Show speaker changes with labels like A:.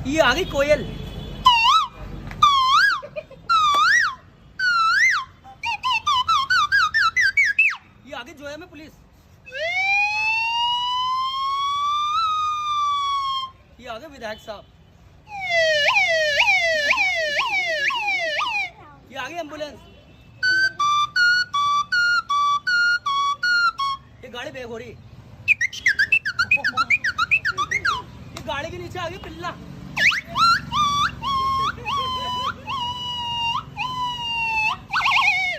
A: ये आ गई कोयल। ये आ गई जोया में पुलिस। ये आ गए विधायक साहब। ये आ गई एम्बुलेंस। ये गाड़ी बेघोरी। ये गाड़ी के नीचे आ गई पिल्ला।